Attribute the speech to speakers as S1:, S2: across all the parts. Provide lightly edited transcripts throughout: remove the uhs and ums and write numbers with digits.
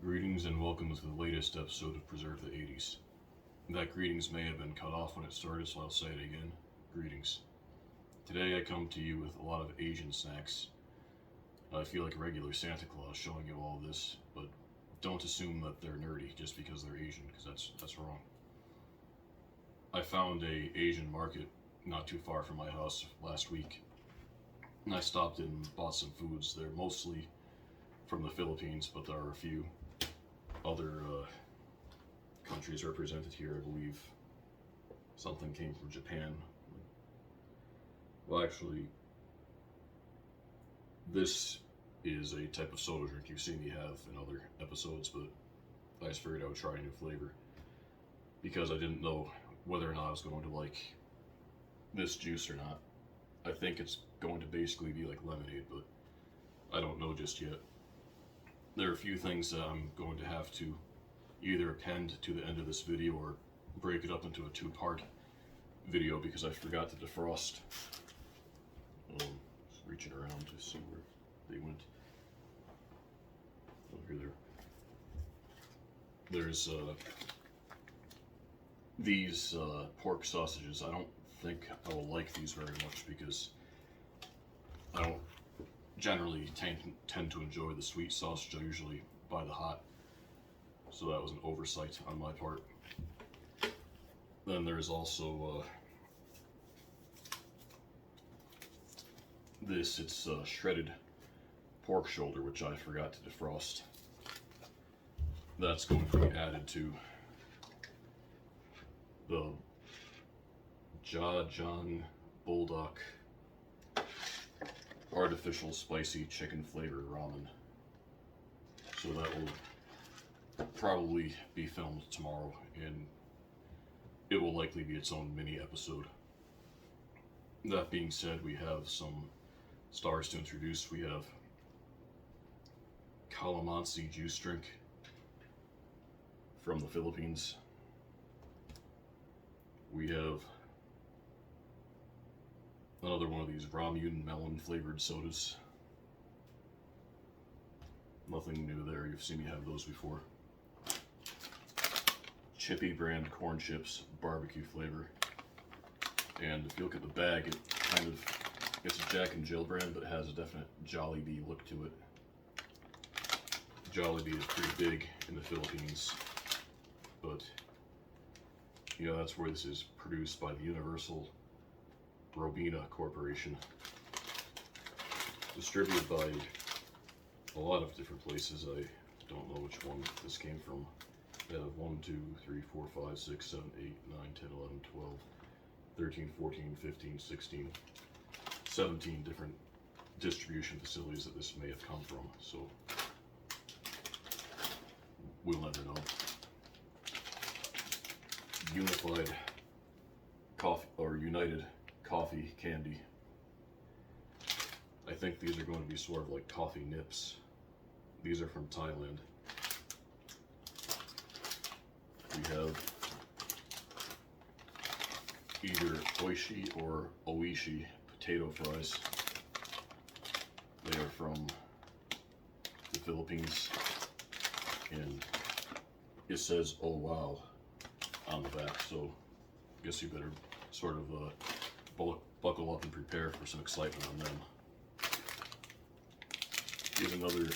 S1: Greetings and welcome to the latest episode of Preserve the 80s. That greetings may have been cut off when it started, so I'll say it again. Greetings. Today I come to you with a lot of Asian snacks. I feel like a regular Santa Claus showing you all this, but don't assume that they're nerdy just because they're Asian, because that's wrong. I found a Asian market not too far from my house last week, and I stopped in and bought some foods. They're mostly from the Philippines, but there are a few other countries represented here. I believe something came from Japan. Well, actually, this is a type of soda drink you've seen me have in other episodes, but I just figured I would try a new flavor because I didn't know whether or not I was going to like this juice or not. I think it's going to basically be like lemonade, but I don't know just yet. There are a few things that I'm going to have to either append to the end of this video or break it up into a two-part video because I forgot to defrost. Just reaching around to see where they went. Oh, here there's these pork sausages. I don't think I will like these very much because I don't generally tend to enjoy the sweet sausage. I usually buy the hot, so that was an oversight on my part. Then there's also it's shredded pork shoulder, which I forgot to defrost. That's going to be added to the Jajang Bulldog artificial spicy chicken flavored ramen. So that will probably be filmed tomorrow, and it will likely be its own mini episode. That being said, we have some stars to introduce. We have calamansi juice drink from the Philippines. We have another one of these Ramyun melon flavored sodas. Nothing new there, you've seen me have those before. Chippy brand corn chips, barbecue flavor. And if you look at the bag, it's a Jack and Jill brand, but it has a definite Jollibee look to it. Jollibee is pretty big in the Philippines, but that's where this is produced by the Universal Robina Corporation, distributed by a lot of different places. I don't know which one this came from. They have 1, 2, 3, 4, 5, 6, 7, 8, 9, 10, 11, 12, 13, 14, 15, 16, 17 different distribution facilities that this may have come from, so we'll never know. Unified coffee, or United coffee candy. I think these are going to be sort of like coffee nips. These are from Thailand. We have either oishi or oishi potato fries. They are from the Philippines, and it says "oh wow" on the back, so I guess you better sort of buckle up and prepare for some excitement on them. Here's another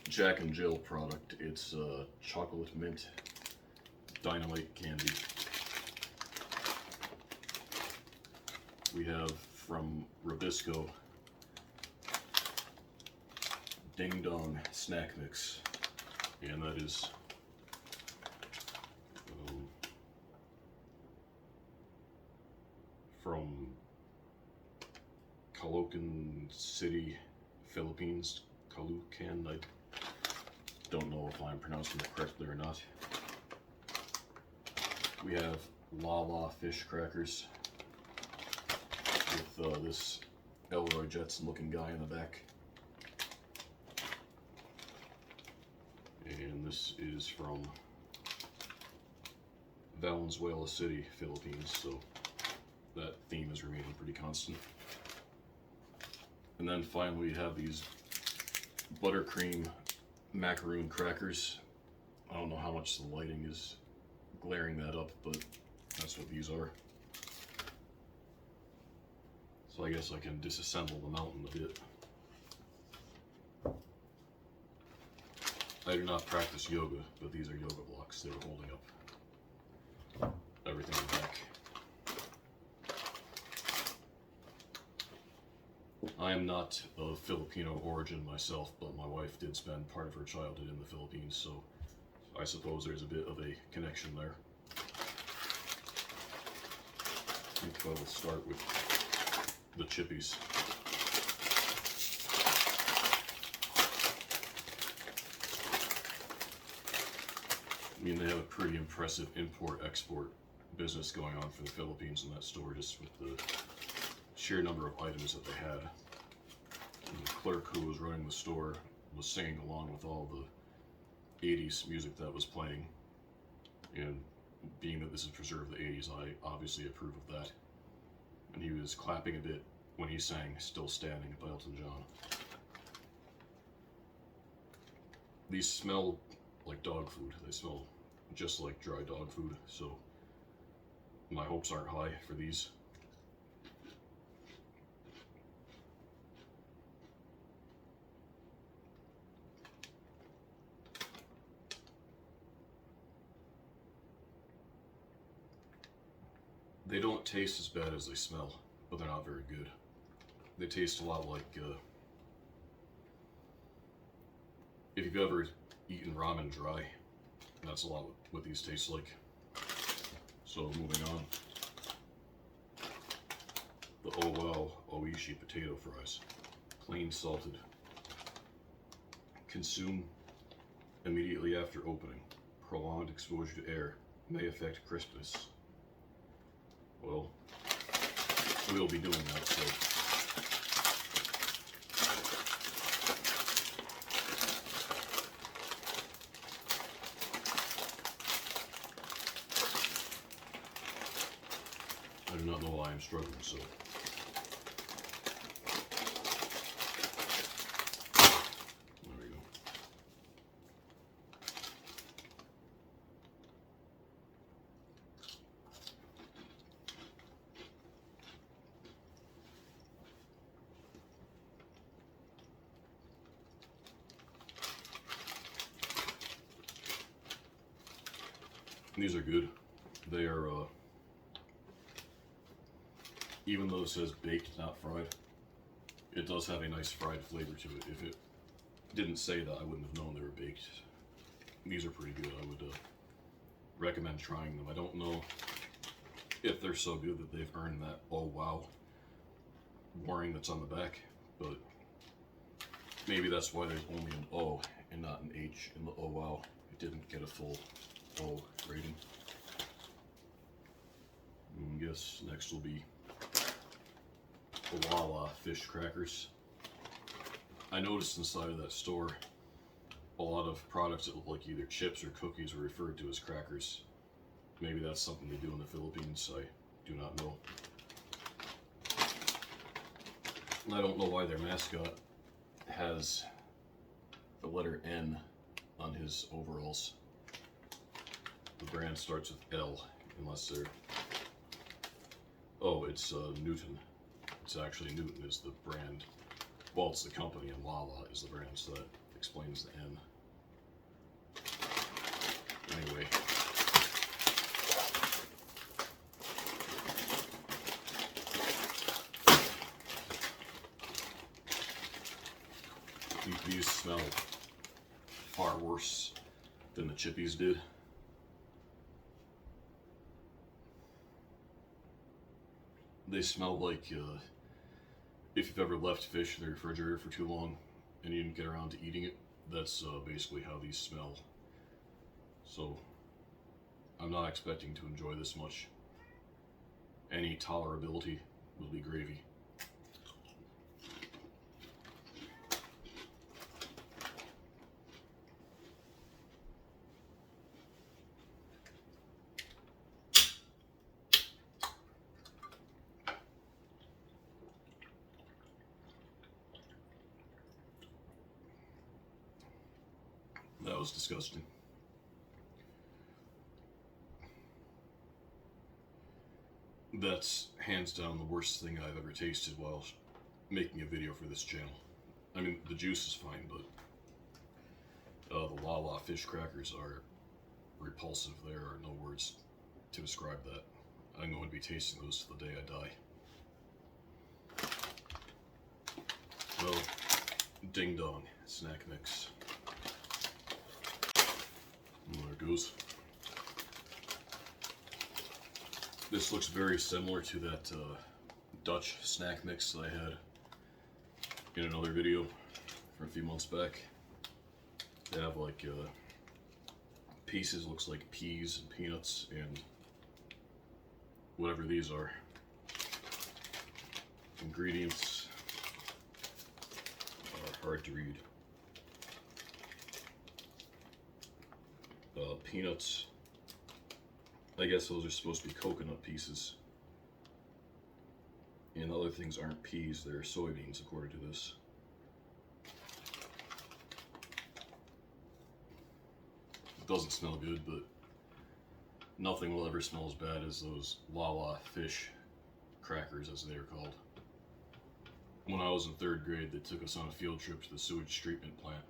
S1: Jack and Jill product. It's chocolate mint Dynamite candy. We have from Rabisco Ding Dong Snack Mix, and that is from Caloocan City, Philippines. Caloocan, I don't know if I'm pronouncing it correctly or not. We have Lala Fish crackers with this Elroy Jetson looking guy in the back. And this is from Valenzuela City, Philippines, so that theme is remaining pretty constant. And then finally we have these Buttercream macaroon crackers. I don't know how much the lighting is glaring that up, but that's what these are. So I guess I can disassemble the mountain a bit. I do not practice yoga, but these are yoga blocks. They were holding up everything in the back. I am not of Filipino origin myself, but my wife did spend part of her childhood in the Philippines, so I suppose there's a bit of a connection there. I think I will start with the chippies. I mean, they have a pretty impressive import-export business going on for the Philippines in that store, just with the sheer number of items that they had. And the clerk who was running the store was singing along with all the 80s music that was playing. And being that this is preserved the 80s, I obviously approve of that. And he was clapping a bit when he sang Still Standing by Elton John. These smell like dog food. They smell just like dry dog food, so my hopes aren't high for these. They don't taste as bad as they smell, but they're not very good. They taste a lot like, if you've ever eaten ramen dry, that's a lot what these taste like. So moving on. The Oh Wow Oishi potato fries. Plain salted. Consume immediately after opening. Prolonged exposure to air may affect crispness. Well, we'll be doing that, so I do not know why I'm struggling, so there we go. These are good. They are, even though it says baked, not fried, it does have a nice fried flavor to it. If it didn't say that, I wouldn't have known they were baked. These are pretty good. I would recommend trying them. I don't know if they're so good that they've earned that "oh wow" warning that's on the back, but maybe that's why there's only an O and not an H in the "oh wow." It didn't get a full O rating. I guess next will be the Lala Fish crackers. I noticed inside of that store a lot of products that look like either chips or cookies were referred to as crackers. Maybe that's something they do in the Philippines, I do not know. And I don't know why their mascot has the letter N on his overalls. The brand starts with L, unless they're... Oh, it's Newton. It's actually Newton is the brand. Well, it's the company, and Lala is the brand, so that explains the N. Anyway. These smell far worse than the chippies did. They smell like if you've ever left fish in the refrigerator for too long and you didn't get around to eating it. That's basically how these smell. So I'm not expecting to enjoy this much. Any tolerability will be gravy. That was disgusting. That's hands down the worst thing I've ever tasted while making a video for this channel. I mean, the juice is fine, but the Lala Fish crackers are repulsive. There are no words to describe that. I'm going to be tasting those to the day I die. Well, ding dong, snack mix. And there it goes. This looks very similar to that Dutch snack mix that I had in another video from a few months back. They have like pieces, looks like peas and peanuts and whatever these are. Ingredients are hard to read. Peanuts. I guess those are supposed to be coconut pieces. And other things aren't peas, they're soybeans according to this. It doesn't smell good, but nothing will ever smell as bad as those Lala Fish crackers, as they are called. When I was in 3rd grade, they took us on a field trip to the sewage treatment plant.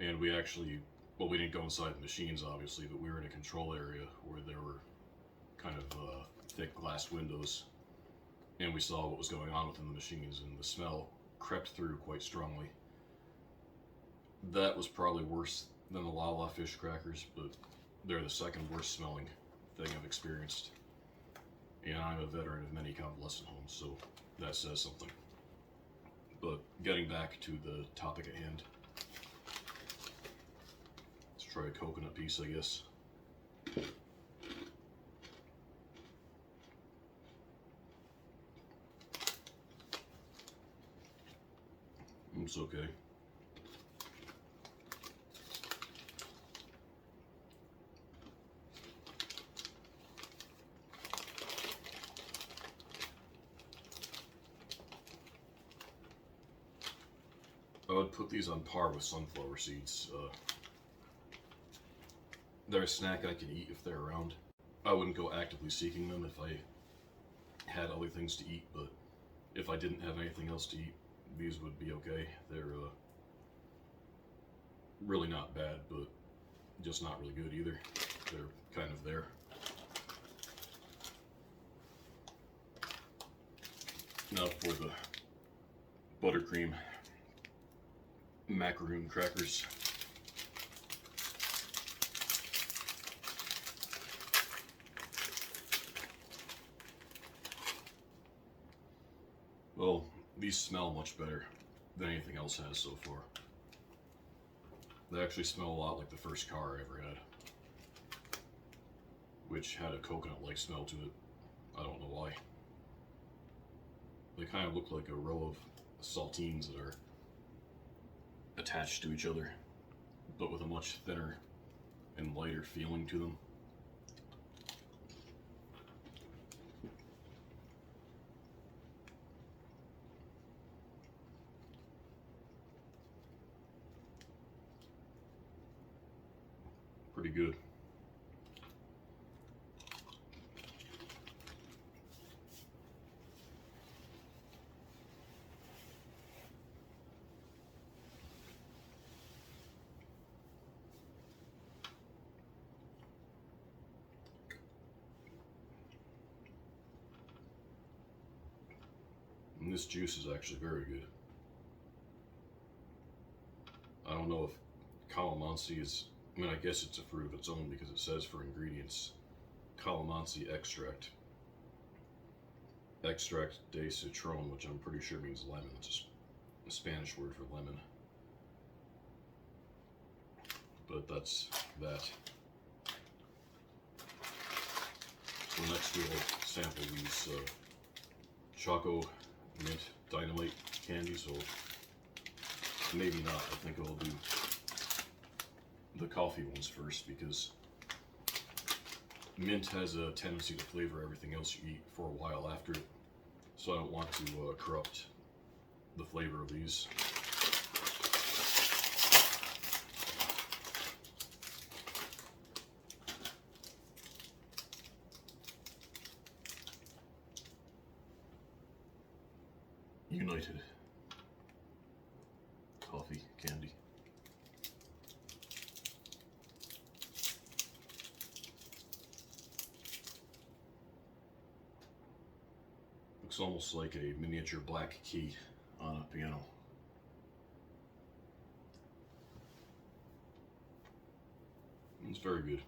S1: And we actually, well, we didn't go inside the machines, obviously, but we were in a control area where there were kind of thick glass windows. And we saw what was going on within the machines, and the smell crept through quite strongly. That was probably worse than the Lala Fish crackers, but they're the second worst smelling thing I've experienced. And I'm a veteran of many convalescent homes, so that says something. But getting back to the topic at hand. Let's try a coconut piece, I guess. It's okay. I would put these on par with sunflower seeds. They're a snack I can eat if they're around. I wouldn't go actively seeking them if I had other things to eat, but if I didn't have anything else to eat, these would be okay. They're really not bad, but just not really good either. They're kind of there. Now for the buttercream macaroon crackers. Well, these smell much better than anything else has so far. They actually smell a lot like the first car I ever had, which had a coconut-like smell to it. I don't know why. They kind of look like a row of saltines that are attached to each other, but with a much thinner and lighter feeling to them. Pretty good. And this juice is actually very good. I don't know if calamansi is, I mean, I guess it's a fruit of its own because it says for ingredients, calamansi extract. Extract de citron, which I'm pretty sure means lemon. It's a Spanish word for lemon. But that's that. So next we'll sample these choco mint Dynamite candies, or maybe not. I think I'll do the coffee ones first because mint has a tendency to flavor everything else you eat for a while after it, so I don't want to corrupt the flavor of these. United coffee candy. Looks almost like a miniature black key on a piano. It's very good.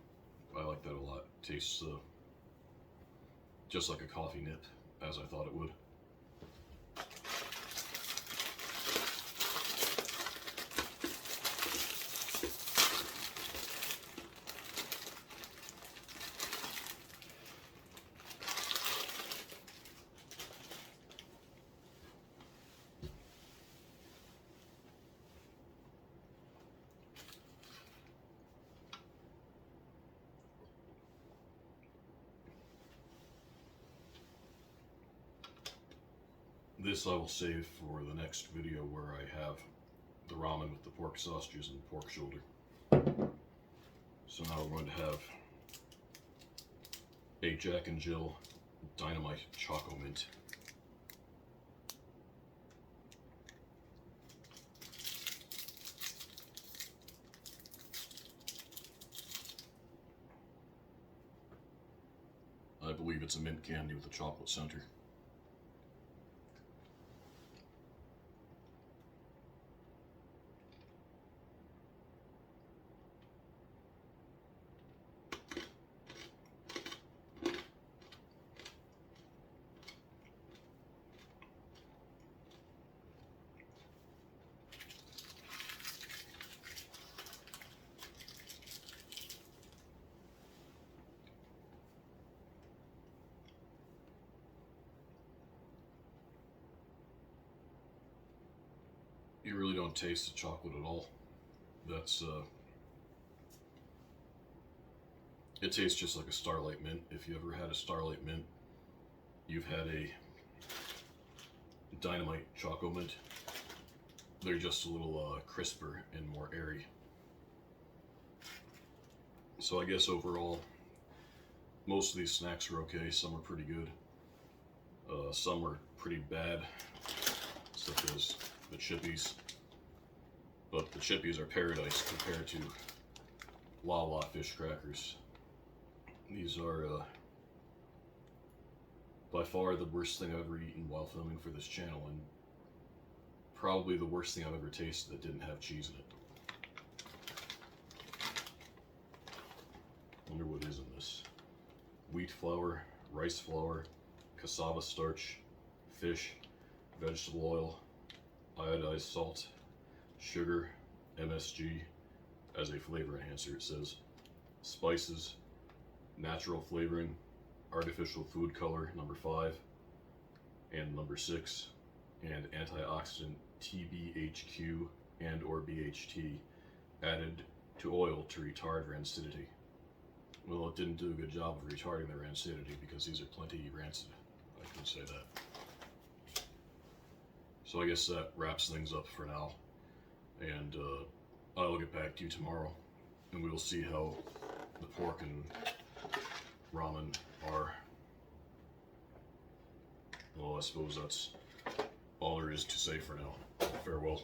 S1: I like that a lot. Tastes just like a coffee nip, as I thought it would. This I will save for the next video where I have the ramen with the pork sausages and pork shoulder. So now we're going to have a Jack and Jill Dynamite Choco Mint. I believe it's a mint candy with a chocolate center. You really don't taste the chocolate at all. That's it tastes just like a Starlight Mint. If you ever had a Starlight Mint, you've had a Dynamite Choco Mint. They're just a little crisper and more airy. So I guess overall, most of these snacks are okay. Some are pretty good. Some are pretty bad, such as the chippies. But the chippies are paradise compared to Lala Fish crackers. These are by far the worst thing I've ever eaten while filming for this channel, and probably the worst thing I've ever tasted that didn't have cheese in it. Wonder what is in this. Wheat flour, rice flour, cassava starch, fish, vegetable oil, iodized salt, sugar, MSG as a flavor enhancer, it says, spices, natural flavoring, artificial food color number 5 and number 6, and antioxidant TBHQ and or BHT added to oil to retard rancidity. Well, it didn't do a good job of retarding the rancidity because these are plenty rancid. I can say that. So I guess that wraps things up for now, and I'll get back to you tomorrow, and we will see how the pork and ramen are. Well, I suppose that's all there is to say for now. Farewell.